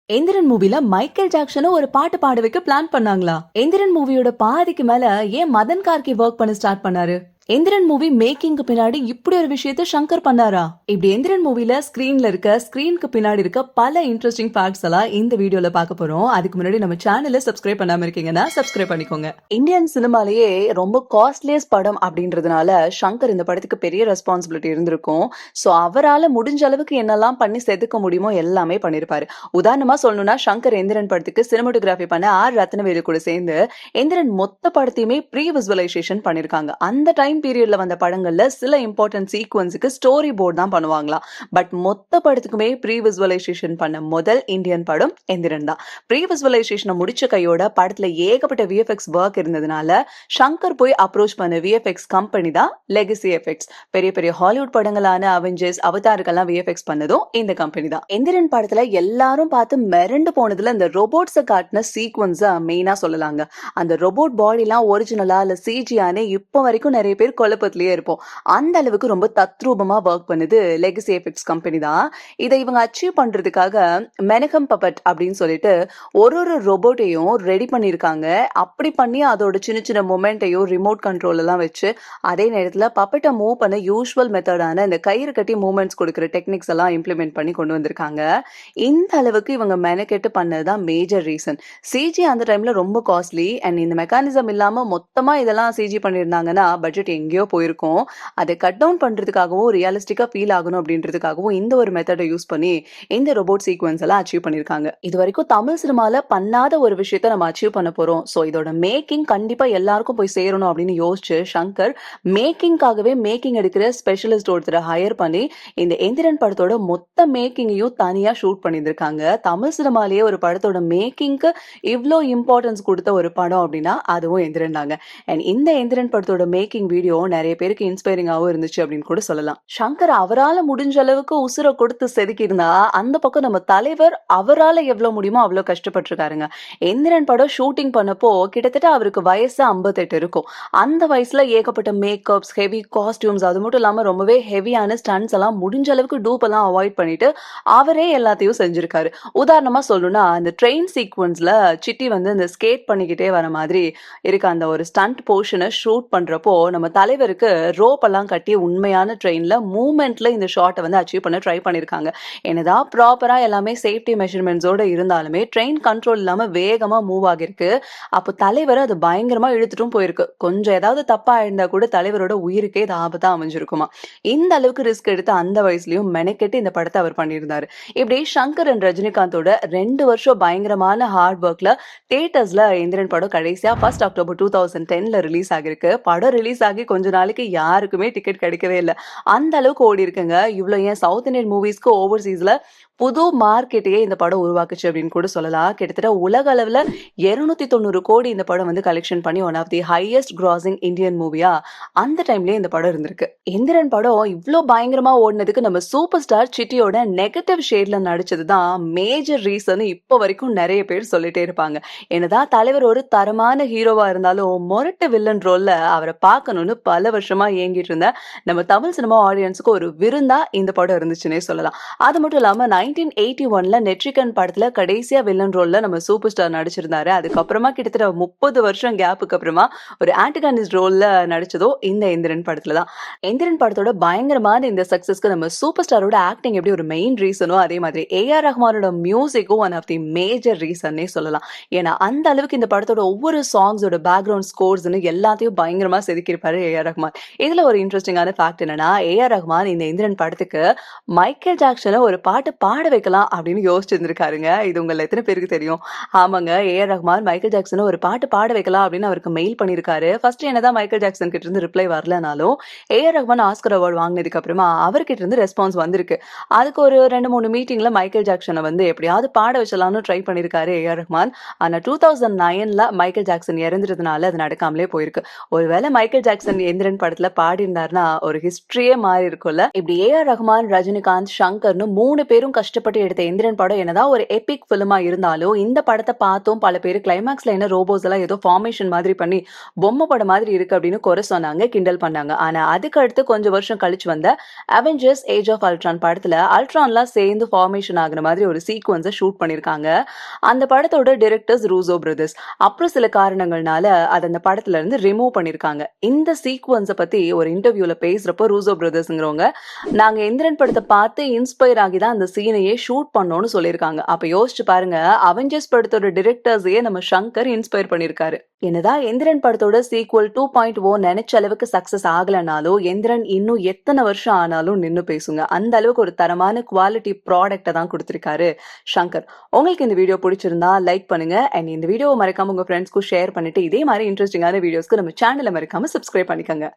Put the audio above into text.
எந்திரன் மூவில மைக்கேல் ஜாக்சனும் ஒரு பாட்டு பாட வைக்க பிளான் பண்ணாங்களா? எந்திரன் மூவியோட பாதிக்கு மேல ஏன் மதன் கார்கி ஒர்க் பண்ண ஸ்டார்ட் பண்ணாரு? எந்திரன் மூவி மேக்கிங்க்கு பின்னாடி இப்படி ஒரு விஷயத்த சங்கர் பண்ணாரா? இப்படி எந்திரன் மூவில ஸ்கிரீனுக்கு பின்னாடி இருக்க பல இன்ட்ரெஸ்டிங் ஃபேக்ட்ஸ் எல்லாம் இந்த வீடியோல பார்க்க போறோம். அதுக்கு முன்னாடி நம்ம சேனலை சப்ஸ்கிரைப் பண்ணாம இருக்கீங்கன்னா சப்ஸ்கிரைப் பண்ணிக்கோங்க. இந்தியன் சினிமாலேயே ரொம்ப காஸ்ட்லியஸ்ட் படம் அப்படின்றதுனால சங்கர் இந்த படத்துக்கு பெரிய ரெஸ்பான்சிபிலிட்டி இருந்திருக்கும். சோ அவரால முடிஞ்ச அளவுக்கு என்னெல்லாம் பண்ணி செதுக்க முடியுமோ எல்லாமே பண்ணிருப்பாரு. உதாரணமா சொல்லணும்னா சங்கர் எந்திரன் படத்துக்கு சினிமாட்டோகிராஃபி பண்ண ரத்னவேலு கூட சேர்ந்து எந்திரன் மொத்த படத்தையுமே ப்ரீ விசுவலைசேஷன் பண்ணிருக்காங்க. அந்த டைம் பீரியட்ல வந்த படங்கள்ல சில இம்பார்ட்டன்ட் சீக்வன்ஸுக்கு ஸ்டோரி போர்ட் தான் பண்ணுவாங்களாம். பட் மொத்த படத்துக்குமே ப்ரீ விசுவலைசேஷன் பண்ண முதல் இந்தியன் படம் எந்திரன் தான். ப்ரீ விசுவலைசேஷனை முடிச்ச கையோட படத்துல ஏகப்பட்ட விஎஃப்எக்ஸ் ஒர்க் இருந்ததுனால சங்கர் போய் அப்ரோச் பண்ண விஎஃப்எக்ஸ் கம்பெனி தான் லெகசி எஃபெக்ட்ஸ். பெரிய பெரிய ஹாலிவுட் படங்களான அவெஞ்சர்ஸ், அவதாருக்கெல்லாம் விஎஃப்எக்ஸ் பண்ணதும் இந்த கம்பெனி தான். எந்திரன் படத்துல எல்லாரும் பார்த்து மிரண்டு போனதுல இந்த ரோபோட்ஸை காட்டின சீக்வன்ஸ் மெயினா சொல்லலாங்க. அந்த ரோபோட் பாடி எல்லாம் ஒரிஜினலா இல்ல சிஜியானே இப்ப வரைக்கும் நிறைய பேர் குழப்பத்திலேயே இருப்போம். அந்த அளவுக்கு ரொம்ப தத்ரூபமா ஒர்க் பண்ணுது லெகசி எஃபெக்ட்ஸ் கம்பெனி தான். இதை இவங்க அச்சீவ் பண்றதுக்காக மெனகம் பப்பட் அப்படின்னு சொல்லிட்டு ஒரு ரோபோட்டையும் ரெடி பண்ணிருக்காங்க. அப்படி பண்ணி அதோட சின்ன சின்ன மொமெண்ட்டையும் ரிமோட் கண்ட்ரோல் எல்லாம் வச்சு அதே நேரத்துல பப்பட்டை மூவ் பண்ண யூஸ்வல் மெத்தடான இந்த கயிறு கட்டி மூவ்மெண்ட்ஸ் கொடுக்குற டெக்னிக்ஸ் எல்லாம் இம்ப்ளிமெண்ட் பண்ணி கொண்டு வந்திருக்காங்க. இந்த அளவுக்கு இவங்க மெனக்கெட்டு பண்ணதுதான் மேஜர் ரீசன். சிஜி அந்த டைம்ல ரொம்ப காஸ்ட்லி அண்ட் இந்த மெக்கானிசம் இல்லாம மொத்தமா இதெல்லாம் சிஜி பண்ணிருந்தாங்கன்னா பட்ஜெட் எங்கேயோ போயிருக்கும். அதை கட் டவுன் பண்றதுக்காகவும் ரியலிஸ்டிக்கா ஃபீல் ஆகணும் அப்படின்றதுக்காகவும் இந்த ஒரு மெத்தடை யூஸ் பண்ணி இந்த ரோபோட் சீக்வன்ஸ் எல்லாம் அச்சீவ் பண்ணிருக்காங்க. இது வரைக்கும் தமிழ் சினிமால பண்ணாத ஒரு விஷயத்த நம்ம அச்சீவ் பண்ண போறோம். சோ இதோட மேக்கிங் கண்டிப்பா எல்லாருக்கும் போய் சேரணும் அப்படின்னு யோசிச்சு சங்கர் மேக்கிங்காகவே மேக்கிங் எடுக்கிற ஸ்பெஷலிஸ்ட் ஒருத்தரை ஹையர் பண்ணி இந்த எந்திரன் படத்தோட மொத்த மேக்கிங்கையும் தனியா ஷூட் பண்ணியிருக்காங்க. தமிழ் சினிமாலேயே ஒரு படத்தோட மேக்கிங்க்கு இவ்வளோ இம்பார்ட்டன்ஸ் கொடுத்த ஒரு படம் அப்படின்னா அதுவும் எந்திரன் தாங்க. அண்ட் இந்த எந்திரன் படத்தோட மேக்கிங் வீடியோ நிறைய பேருக்கு இன்ஸ்பைரிங்காகவும் இருந்துச்சு அப்படின்னு கூட சொல்லலாம். சங்கர் அவரால் முடிஞ்ச அளவுக்கு உசுரை கொடுத்து செதுக்கி இருந்தா அந்த பக்கம் நம்ம தலைவர் அவரால் எவ்வளவு முடியுமோ அவ்வளவு கஷ்டப்பட்டிருக்காருங்க. எந்திரன் படம் ஷூட்டிங் பண்ணப்போ கிட்டத்தட்ட அவருக்கு வயசு 58 இருக்கும். அந்த வயசுல ஏகப்பட்ட மேக்கப்ஸ், ஹெவி காஸ்டியூம்ஸ், அது மட்டும் இல்லாம ரொம்பவே ஹெவியான ஸ்டன்ட்ஸ் எல்லாம் முடிஞ்ச அளவுக்கு டூப் எல்லாம் அவாய்ட் பண்ணிட்டு அவரே எல்லாத்தையும் செஞ்சிருக்காரு. உதாரணமா சொல்லணும்னா அந்த ட்ரெயின் சீக்வன்ஸ்ல சிட்டி வந்து இந்த ஸ்கேட் பண்ணிக்கிட்டே வர மாதிரி இருக்க அந்த ஒரு ஸ்டண்ட் போர்ஷனை ஷூட் பண்றப்போ நம்ம தலைவருக்கு ரோப் எல்லாம் கட்டி உண்மையான ட்ரெயின்ல மூவ்மெண்ட்ல இந்த ஷாட்டை வந்து அச்சீவ் பண்ண ட்ரை பண்ணிருக்காங்க. என்னதான் ப்ராப்பரா எல்லாமே சேஃப்டி மெஷர்மெண்ட்ஸோட இருந்தாலுமே ட்ரெயின் கண்ட்ரோல் இல்லாம வேகமா மூவ் ஆகிருக்கு. அப்போ தலைவர் அது பயங்கரமா இழுத்துட்டும் போயிருக்கு. கொஞ்சம் ஏதாவது தப்பா இருந்தா கூட தலைவரோட உயிருக்கே இது ஆபத்தா அமைஞ்சிருக்குமா. இந்த அளவுக்கு ரிஸ்க் எடுத்து அந்த வயசுலயும் மெனக்கெட்டு இந்த படத்தை அவர் பண்ணியிருந்தாரு. இப்படி சங்கர் அண்ட் ரஜினிகாந்தோட 2 வருஷம் பயங்கரமான ஹார்ட் ஒர்க்ல தியேட்டர்ஸ்ல எந்திரன் படம் கடைசியா 1 அக்டோபர் 2010 ரிலீஸ் ஆகிருக்கு. படம் ரிலீஸ் ஆகி கொஞ்ச நாளைக்கு யாருக்குமே டிக்கெட் கிடைக்கவே இல்லை. அந்த அளவுக்கு ஓடி இருக்குங்க. இவ்வளவு ஏன் சவுத் இந்தியன் மூவிஸ்க்கு ஓவர்சீஸ்ல புது மார்க்கெட்டையே இந்த படம் உருவாக்குச்சு அப்படின்னு கூட சொல்லலாம். கிட்டத்தட்ட உலக அளவுல 290 கோடி இந்த படம் வந்து கலெக்ஷன் பண்ணி one of the highest grossing Indian மூவியா அந்த டைம்லயே இந்த படம் இருந்திருக்கு. எந்திரன் படம் இவ்வளோ பயங்கரமா ஓடினதுக்கு நம்ம சூப்பர் ஸ்டார் சிட்டியோட நெகட்டிவ் ஷேட்ல நடிச்சதுதான் மேஜர் ரீசன் இப்போ வரைக்கும் நிறைய பேர் சொல்லிட்டே இருப்பாங்க. என்னதான் தலைவர் ஒரு தரமான ஹீரோவா இருந்தாலும் மொரட்டு வில்லன் ரோல்ல அவரை பார்க்கணும்னு பல வருஷமா ஏங்கிட்டு இருந்த நம்ம தமிழ் சினிமா ஆடியன்ஸுக்கு ஒரு விருந்தா இந்த படம் இருந்துச்சுன்னே சொல்லலாம். அது மட்டும் இல்லாம 1981 நெட்ரிகன் படத்துல கடைசியா வில்லன் ரோல்ல நம்ம சூப்பர் ஸ்டார் நடிச்சிருந்தாரு. அதுக்கப்புறமா கிட்டத்தட்ட 30 வருஷம் கேப்புக்கு அப்புறமா ஒரு ஆன்டகானிஸ்ட் ரோல்ல நடிச்சதோ இந்த எந்திரன் படத்துல தான். எந்திரன் படத்தோட பயங்கரமான இந்த சக்சஸ்க்கு நம்ம சூப்பர் ஸ்டாரோட ஆக்டிங் எப்படி ஒரு மெயின் ரீசனோ அதே மாதிரி ஏஆர் ரஹ்மானோட மியூசிக்கும் ஒன் ஆஃப் தி மேஜர் ரீசன்னே சொல்லலாம். ஏன்னா அந்த அளவுக்கு இந்த படத்தோட ஒவ்வொரு சாங்ஸோட பேக்ரவுண்ட் ஸ்கோர்ஸ்னு எல்லாத்தையும் பயங்கரமா செதுக்கியிருப்பாரு ஏஆர் ரஹ்மான். இதுல ஒரு இன்ட்ரெஸ்டிங்கான ஃபேக்ட் என்னன்னா ஏஆர் ரஹ்மான் இந்த எந்திரன் படத்துக்கு மைக்கேல் ஜாக்சனை ஒரு பாட்டு பாட வைக்கலாம் அப்படின்னு யோசிச்சிருந்திருக்காருங்க. இது உங்களை எத்தனை பேருக்கு தெரியும்? ஆமாங்க, ஏஆர் ரஹ்மான் மைக்கேல் ஜாக்சனை ஒரு பாட்டு பாட வைக்கலாம் அப்படின்னு அவருக்கு மெயில் பண்ணிருக்காரு. ஃபர்ஸ்ட் என்னதான் மைக்கேல் ஜாக்சன் கிட்ட இருந்து ரிப்ளை வரலனாலும் ஏஆர் ரஹ்மான் ஆஸ்கர் அவார்டு வாங்கினதுக்கு அப்புறமா அவர்கிட்ட இருந்து ரெஸ்பான்ஸ் வந்திருக்கு. அதுக்கு ஒரு 2-3 மீட்டிங்ல மைக்கேல் ஜாக்சனை வந்து எப்படியாவது பாட வச்சலாம்னு ட்ரை பண்ணிருக்காரு ஏஆர் ரஹ்மான். ஆனா 2009 மைக்கேல் ஜாக்சன் இறந்துறதுனால அது நடக்காமலே போயிருக்கு. ஒருவேளை மைக்கேல் ஜாக்சன் எந்திரன் படத்துல பாடி இருந்தாருன்னா ஒரு ஹிஸ்டரியே மாறி இருக்கும்ல. இப்படி ஏஆர் ரஹ்மான், ரஜினிகாந்த், சங்கர்னு 3 பேரும் கஷ்டப்பட்டு எடுத்த எந்திரன் படம் என்னதான் ஒரு எபிக் ஃபிலிமா இருந்தாலும் இந்த படத்தை பார்த்தும் பல பேர் கிளைமேக்ஸ்ல என்ன ரோபோஸ் எல்லாம் ஏதோ ஃபார்மேஷன் மாதிரி பண்ணி பொம்மை படம் மாதிரி இருக்கு அப்படின்னு குறை சொன்னாங்க, கிண்டல் பண்ணாங்க. ஆனா அதுக்கு அடுத்து கொஞ்சம் வருஷம் கழிச்சு வந்த அவெஞ்சர்ஸ் ஏஜ் ஆஃப் அல்ட்ரான் படத்துல அல்ட்ரான்லாம் சேர்ந்து ஃபார்மேஷன் ஆகுற மாதிரி ஒரு சீக்வன்ஸை ஷூட் பண்ணிருக்காங்க. அந்த படத்தோட டைரக்டர்ஸ் ரூசோ பிரதர்ஸ். அப்புறம் சில காரணங்கள்னால அதை அந்த படத்துல இருந்து ரிமூவ் பண்ணிருக்காங்க. இந்த சீக்வன்ஸை பத்தி ஒரு இன்டர்வியூல பேசுறப்போ ரூசோ பிரதர்ஸ்ங்கிறவங்க, நாங்க எந்திரன் படத்தை பார்த்து இன்ஸ்பயர் ஆகி தான் அந்த சீனையே ஷூட் பண்ணோம்னு சொல்லியிருக்காங்க. அப்ப யோசிச்சு பாருங்க, அவெஞ்சர்ஸ் படத்தோட டிரெக்டர்ஸையே நம்ம சங்கர் இன்ஸ்பயர் பண்ணிருக்காரு. என்னதான் எந்திரன் படத்தோட சீக்வல் 2.0 நினைச்ச அளவுக்கு சக்சஸ் ஆகலனாலும் எந்திரன் இன்னும் எத்தனை வருஷம் ஆனாலும் நின்னு பேசுங்க. அந்த அளவுக்கு ஒரு தரமான குவாலிட்டி ப்ராடக்ட்டை தான் கொடுத்திருக்காரு சங்கர். உங்களுக்கு இந்த வீடியோ பிடிச்சிருந்தா லைக் பண்ணுங்க அண்ட் இந்த வீடியோவை மறக்காம உங்க ஃப்ரெண்ட்ஸ்க்கும் ஷேர் பண்ணிட்டு இதே மாதிரி இன்ட்ரெஸ்டிங்கான வீடியோஸ்க்கு நம்ம சேனலை மறக்காம சப்ஸ்கிரைப் பண்ணிக்கோங்க.